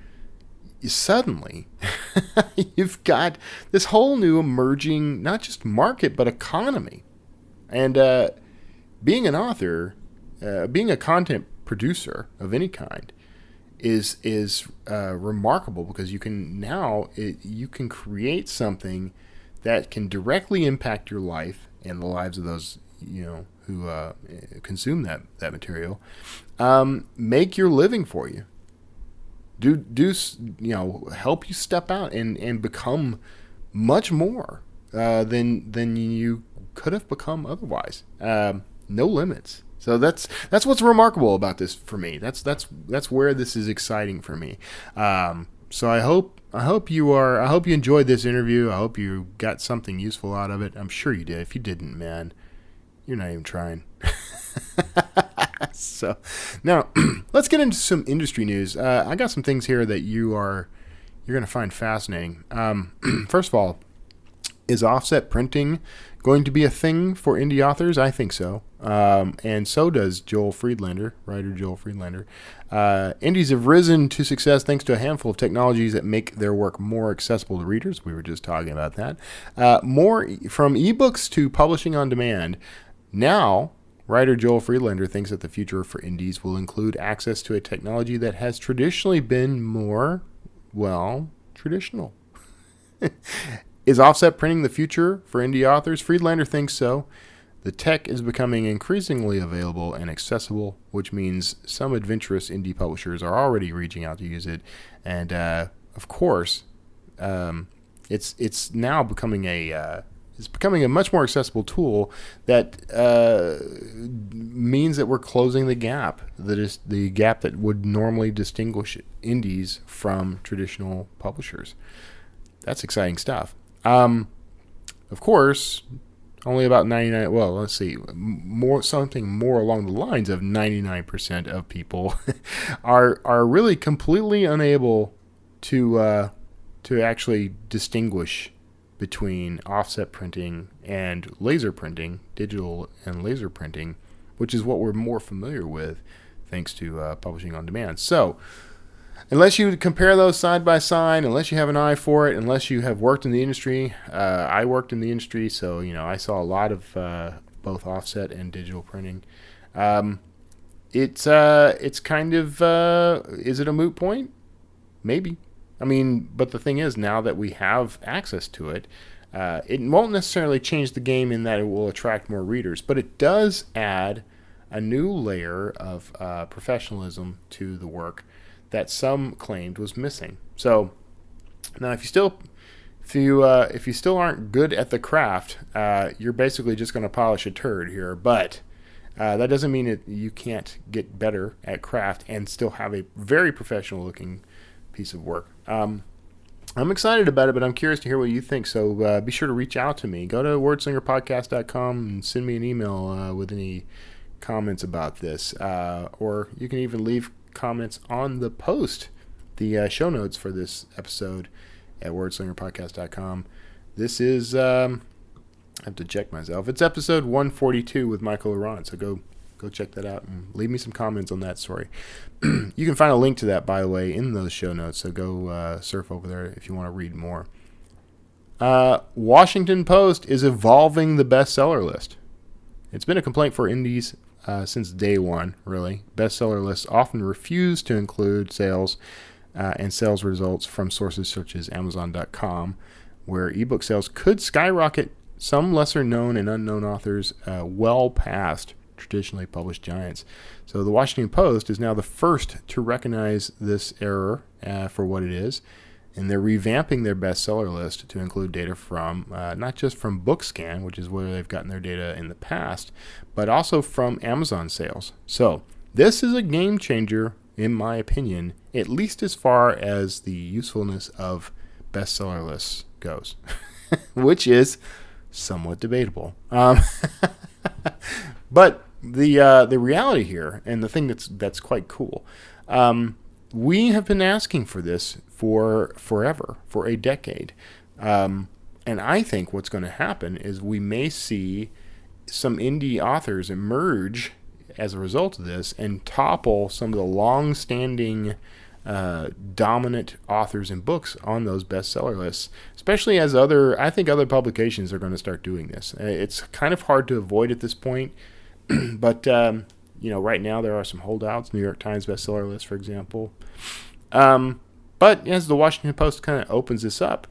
you've got this whole new emerging, not just market, but economy. And being an author, being a content producer of any kind, is remarkable, because you can create something that can directly impact your life and the lives of those who consume that material. Make your living for you. Help you step out and become much more than you could have become otherwise. No limits. So that's what's remarkable about this for me. That's where this is exciting for me. So I hope you enjoyed this interview. I hope you got something useful out of it. I'm sure you did. If you didn't, man, you're not even trying. So now let's get into some industry news. I got some things here that you're going to find fascinating. First of all, is offset printing going to be a thing for indie authors? I think so. And so does writer Joel Friedlander. Indies have risen to success thanks to a handful of technologies that make their work more accessible to readers. We were just talking about that. More from ebooks to publishing on demand. Now, writer Joel Friedlander thinks that the future for indies will include access to a technology that has traditionally been more, traditional. Is offset printing the future for indie authors? Friedlander thinks so. The tech is becoming increasingly available and accessible, which means some adventurous indie publishers are already reaching out to use it. And of course, it's now becoming a much more accessible tool that means that we're closing the gap. That is the gap that would normally distinguish indies from traditional publishers. That's exciting stuff. Of course, only about 99. Well, let's see, something more along the lines of 99% of people are really completely unable to actually distinguish between offset printing and laser printing, digital and laser printing, which is what we're more familiar with thanks to publishing on demand. So, unless you compare those side by side, unless you have an eye for it, unless you have worked in the industry, I worked in the industry, so I saw a lot of both offset and digital printing. It's kind of is it a moot point? Maybe. But the thing is, now that we have access to it, it won't necessarily change the game in that it will attract more readers, but it does add a new layer of professionalism to the work that some claimed was missing. So now, if you still aren't good at the craft, you're basically just going to polish a turd here. But that doesn't mean that you can't get better at craft and still have a very professional-looking piece of work. I'm excited about it, but I'm curious to hear what you think. So be sure to reach out to me. Go to wordslingerpodcast.com and send me an email with any comments about this, or you can even leave comments on the post, the show notes for this episode at wordslingerpodcast.com. This is I have to check myself. It's episode 142 with Michael La Ronn, so go check that out and leave me some comments on that story. You can find a link to that, by the way, in those show notes, so go surf over there if you want to read more. Washington Post is evolving the bestseller list. It's been a complaint for indies since day one, really. Bestseller lists often refuse to include sales and sales results from sources such as Amazon.com, where ebook sales could skyrocket some lesser known and unknown authors well past traditionally published giants. So the Washington Post is now the first to recognize this error for what it is, and they're revamping their bestseller list to include data from not just from BookScan, which is where they've gotten their data in the past, but also from Amazon sales. So this is a game changer, in my opinion, at least as far as the usefulness of bestseller lists goes, which is somewhat debatable. But the reality here, and the thing that's quite cool, we have been asking for this for forever, for a decade. And I think what's going to happen is we may see some indie authors emerge as a result of this and topple some of the long-standing dominant authors and books on those bestseller lists, especially as I think other publications are going to start doing this. It's kind of hard to avoid at this point, but right now there are some holdouts, New York Times bestseller list, for example. But as the Washington Post kind of opens this up,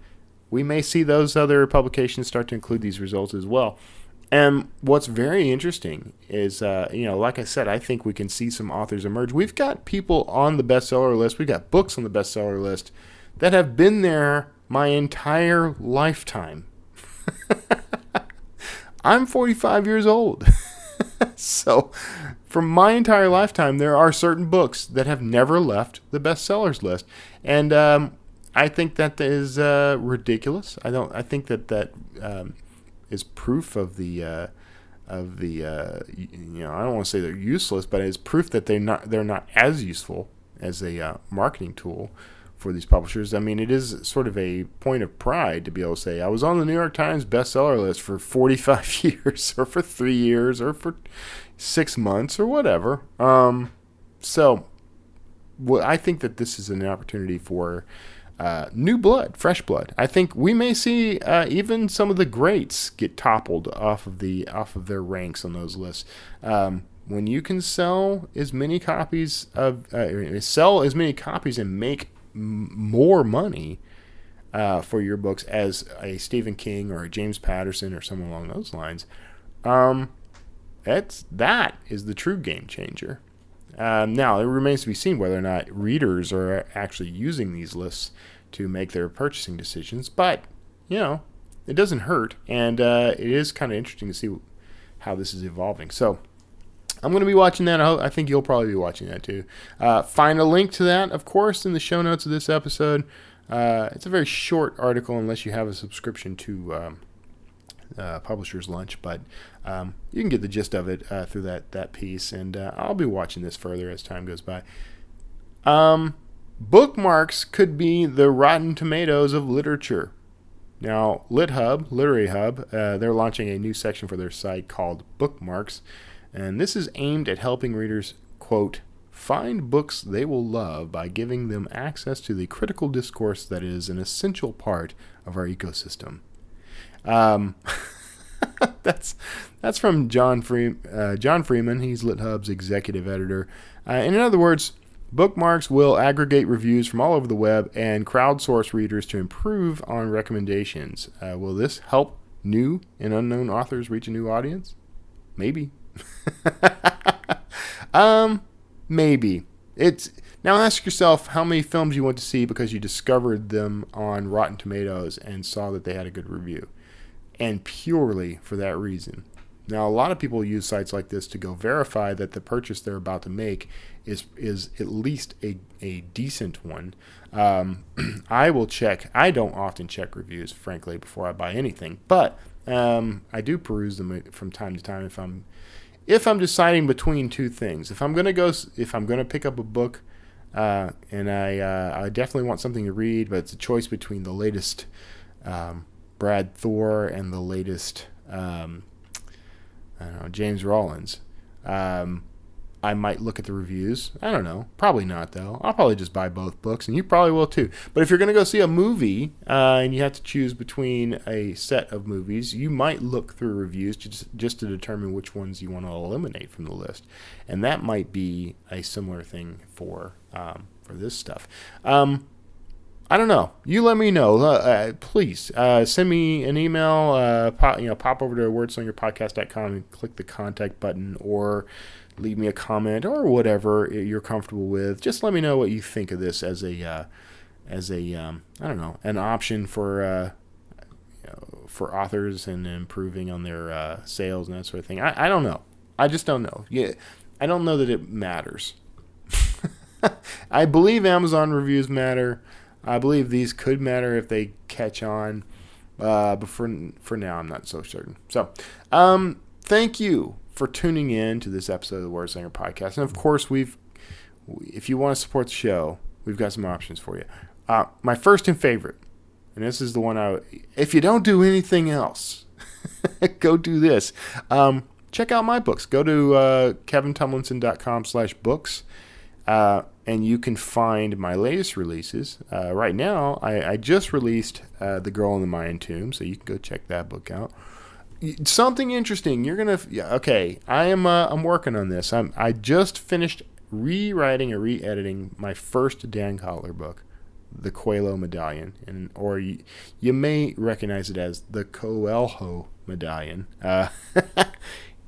we may see those other publications start to include these results as well. And what's very interesting is, like I said, I think we can see some authors emerge. We've got people on the bestseller list. We've got books on the bestseller list that have been there my entire lifetime. I'm 45 years old. So from my entire lifetime, there are certain books that have never left the bestsellers list. And I think that is ridiculous. I think that is proof of the I don't want to say they're useless, but it's proof that they're not as useful as a marketing tool for these publishers. I mean, it is sort of a point of pride to be able to say, I was on the New York Times bestseller list for 45 years or for 3 years or for 6 months or whatever. So I think that this is an opportunity for new blood, fresh blood. I think we may see even some of the greats get toppled off of their ranks on those lists. When you can sell as many copies and make more money for your books as a Stephen King or a James Patterson or someone along those lines, that is the true game changer. Now, it remains to be seen whether or not readers are actually using these lists to make their purchasing decisions. But, it doesn't hurt, and it is kind of interesting to see how this is evolving. So, I'm going to be watching that. I think you'll probably be watching that too. Find a link to that, of course, in the show notes of this episode. It's a very short article unless you have a subscription to Publisher's Lunch, but you can get the gist of it through that piece, and I'll be watching this further as time goes by. Bookmarks could be the Rotten Tomatoes of literature. Now, Literary Hub, they're launching a new section for their site called Bookmarks, and this is aimed at helping readers, quote, find books they will love by giving them access to the critical discourse that is an essential part of our ecosystem. That's from John Freeman. He's LitHub's executive editor. And in other words, Bookmarks will aggregate reviews from all over the web and crowdsource readers to improve on recommendations. Will this help new and unknown authors reach a new audience? Maybe. Maybe. Now ask yourself how many films you went to see because you discovered them on Rotten Tomatoes and saw that they had a good review, and purely for that reason. Now, a lot of people use sites like this to go verify that the purchase they're about to make is at least a decent one. I will check. I don't often check reviews, frankly, before I buy anything, but I do peruse them from time to time if I'm deciding between two things. If I'm going to pick up a book, and I definitely want something to read, but it's a choice between the latest Brad Thor and the latest James Rollins. I might look at the reviews. I don't know. Probably not, though. I'll probably just buy both books, and you probably will, too. But if you're going to go see a movie and you have to choose between a set of movies, you might look through reviews just to determine which ones you want to eliminate from the list. And that might be a similar thing for this stuff. I don't know. You let me know. Please send me an email. Pop over to wordslingerpodcast.com and click the contact button, or leave me a comment or whatever you're comfortable with. Just let me know what you think of this as a I don't know, an option for authors and improving on their sales and that sort of thing. I don't know. I just don't know. Yeah, I don't know that it matters. I believe Amazon reviews matter. I believe these could matter if they catch on, but for now, I'm not so certain. So, thank you for tuning in to this episode of the Wordslinger Podcast. And of course, if you want to support the show, we've got some options for you. My first and favorite, and this is the one if you don't do anything else, go do this. Check out my books. Go to kevintumlinson.com/books. And you can find my latest releases. Right now, I just released The Girl in the Mayan Tomb, so you can go check that book out. something interesting. You're gonna okay. I'm working on this. I just finished rewriting or re-editing my first Dan Kotler book, The Coelho Medallion, or you may recognize it as the Coelho Medallion.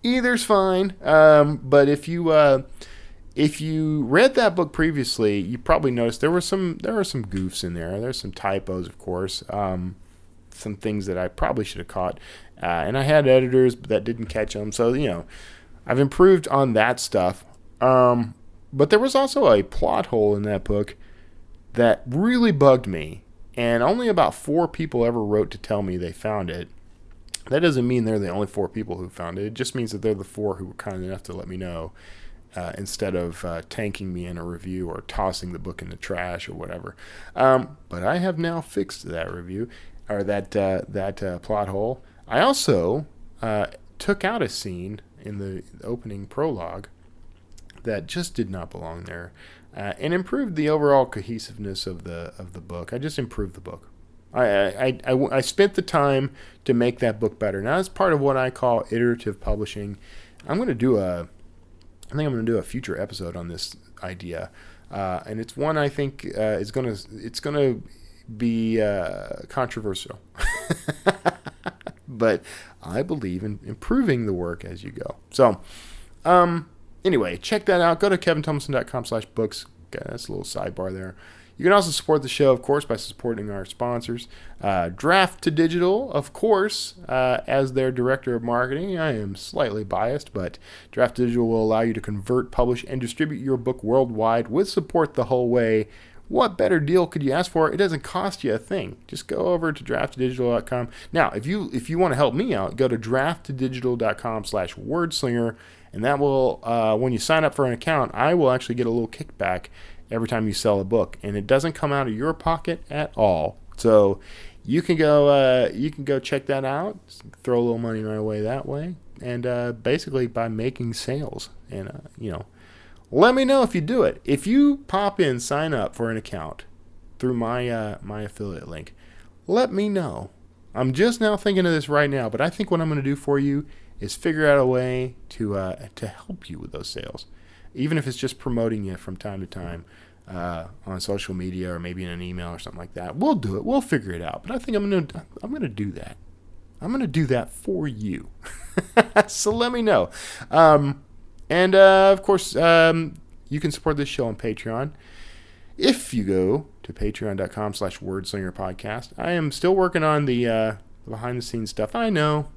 Either's fine. But if you read that book previously, you probably noticed there were some goofs in there. There's some typos, of course. Some things that I probably should have caught. And I had editors that didn't catch them. So, I've improved on that stuff. But there was also a plot hole in that book that really bugged me. And only about 4 people ever wrote to tell me they found it. That doesn't mean they're the only 4 people who found it. It just means that they're the 4 who were kind enough to let me know. Instead of tanking me in a review or tossing the book in the trash or whatever. But I have now fixed that review, or that plot hole. I also took out a scene in the opening prologue that just did not belong there, and improved the overall cohesiveness of the book. I just improved the book. I spent the time to make that book better. Now, that's part of what I call iterative publishing. I think I'm going to do a future episode on this idea, and it's one I think it's going to be controversial. But I believe in improving the work as you go. So, anyway, check that out. Go to kevintomlinson.com/books. That's a little sidebar there. You can also support the show, of course, by supporting our sponsors. Draft to Digital, of course, as their director of marketing. I am slightly biased, but Draft to Digital will allow you to convert, publish, and distribute your book worldwide with support the whole way. What better deal could you ask for? It doesn't cost you a thing. Just go over to drafttodigital.com. Now, if you want to help me out, go to drafttodigital.com/wordslinger, and that will, when you sign up for an account, I will actually get a little kickback every time you sell a book, and it doesn't come out of your pocket at all. So you can go check that out, throw a little money my way that way, and basically by making sales. And let me know if you do it. If you pop in, sign up for an account through my my affiliate link, let me know. I'm just now thinking of this right now, but I think what I'm going to do for you is figure out a way to help you with those sales. Even if it's just promoting you from time to time on social media or maybe in an email or something like that. We'll do it. We'll figure it out. But I think I'm gonna do that. I'm gonna do that for you. So let me know. And of course, you can support this show on Patreon. If you go to patreon.com/wordslingerpodcast. I am still working on the behind the scenes stuff. I know,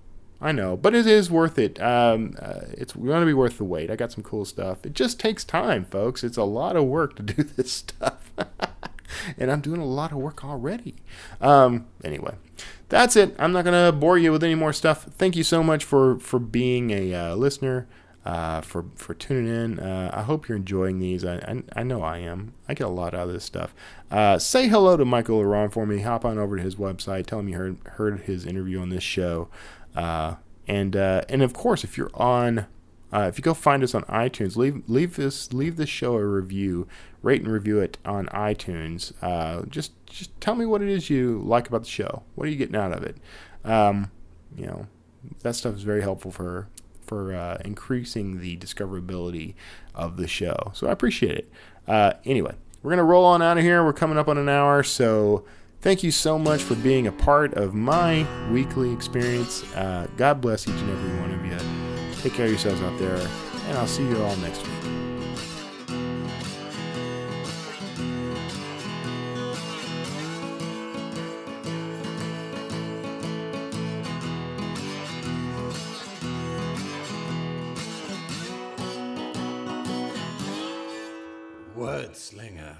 but it is worth it. It's going to be worth the wait. I got some cool stuff. It just takes time, folks. It's a lot of work to do this stuff. And I'm doing a lot of work already. Anyway, that's it. I'm not going to bore you with any more stuff. Thank you so much for being a listener, for tuning in. I hope you're enjoying these. I know I am. I get a lot out of this stuff. Say hello to Michael La Ronn for me. Hop on over to his website. Tell him you heard his interview on this show. And of course, if you go find us on iTunes, leave this show a review, rate and review it on iTunes. Just tell me what it is you like about the show. What are you getting out of it? That stuff is very helpful for increasing the discoverability of the show. So I appreciate it. Anyway, we're gonna roll on out of here. We're coming up on an hour, so. Thank you so much for being a part of my weekly experience. God bless each and every one of you. Take care of yourselves out there, and I'll see you all next week. Wordslinger.